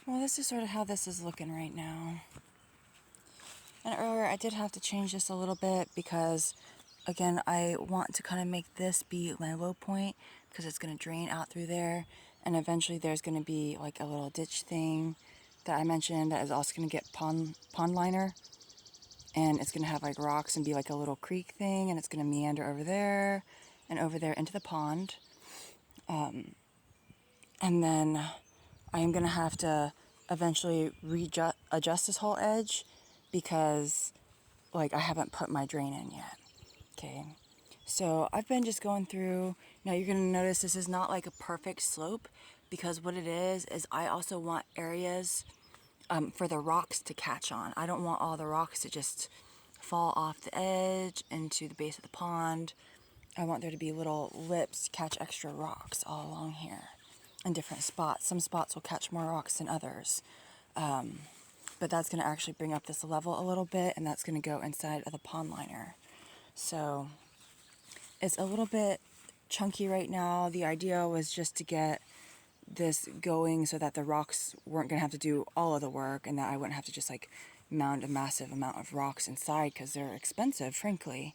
Well, this is sort of how this is looking right now. And earlier I did have to change this a little bit because, again, I want to kind of make this be my low point because it's going to drain out through there. And eventually there's going to be like a little ditch thing that I mentioned that is also going to get pond liner. And it's going to have like rocks and be like a little creek thing. And it's going to meander over there and over there into the pond. And then I am going to have to eventually adjust this whole edge because like I haven't put my drain in yet. Okay, so I've been just going through. Now you're going to notice this is not like a perfect slope because what it is I also want areas for the rocks to catch on. I don't want all the rocks to just fall off the edge into the base of the pond. I want there to be little lips to catch extra rocks all along here in different spots. Some spots will catch more rocks than others. But that's going to actually bring up this level a little bit, and that's going to go inside of the pond liner. So it's a little bit chunky right now. The idea was just to get this going so that the rocks weren't going to have to do all of the work and that I wouldn't have to just like mound a massive amount of rocks inside because they're expensive, frankly.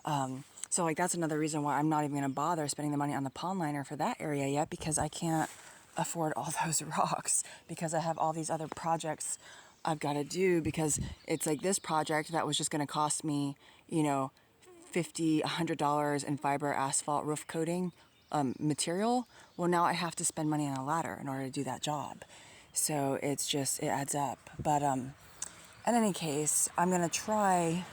So like that's another reason why I'm not even going to bother spending the money on the pond liner for that area yet, because I can't afford all those rocks because I have all these other projects I've got to do, because it's like this project that was just going to cost me, you know, $50, $100 in fiber asphalt roof coating material. Well, now I have to spend money on a ladder in order to do that job. So it's just, it adds up. But in any case, I'm going to try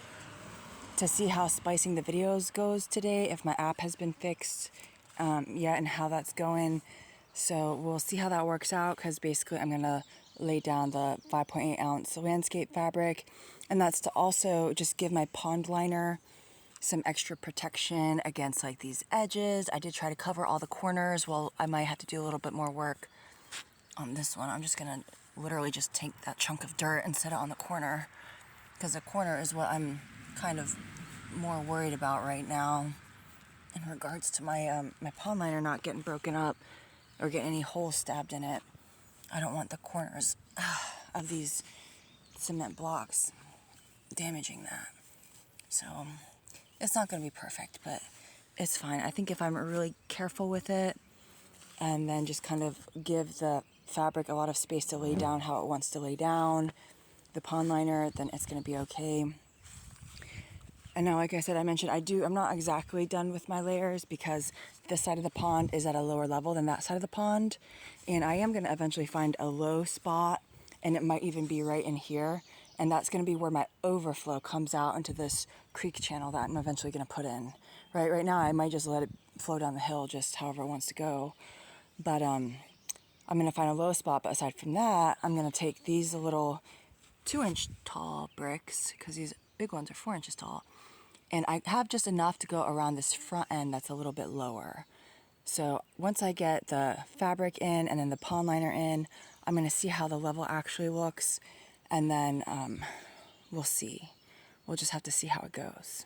to see how splicing the videos goes today, if my app has been fixed yet and how that's going. So we'll see how that works out, because basically I'm going to lay down the 5.8 ounce landscape fabric, and that's to also just give my pond liner some extra protection against like these edges. I did try to cover all the corners. Well, I might have to do a little bit more work on this one. I'm just going to literally just take that chunk of dirt and set it on the corner, because the corner is what I'm kind of more worried about right now in regards to my my pond liner not getting broken up or getting any holes stabbed in it. I don't want the corners of these cement blocks damaging that. So it's not going to be perfect, but it's fine. I think if I'm really careful with it and then just kind of give the fabric a lot of space to lay down how it wants to lay down, the pond liner, then it's going to be okay. And now, like I said, I'm not exactly done with my layers because this side of the pond is at a lower level than that side of the pond. And I am going to eventually find a low spot, and it might even be right in here. And that's going to be where my overflow comes out into this creek channel that I'm eventually going to put in. Right now, I might just let it flow down the hill just however it wants to go. But I'm going to find a low spot. But aside from that, I'm going to take these little 2-inch tall bricks, because these big ones are 4 inches tall. And I have just enough to go around this front end that's a little bit lower. So once I get the fabric in and then the pond liner in, I'm going to see how the level actually looks. And then we'll see. We'll just have to see how it goes.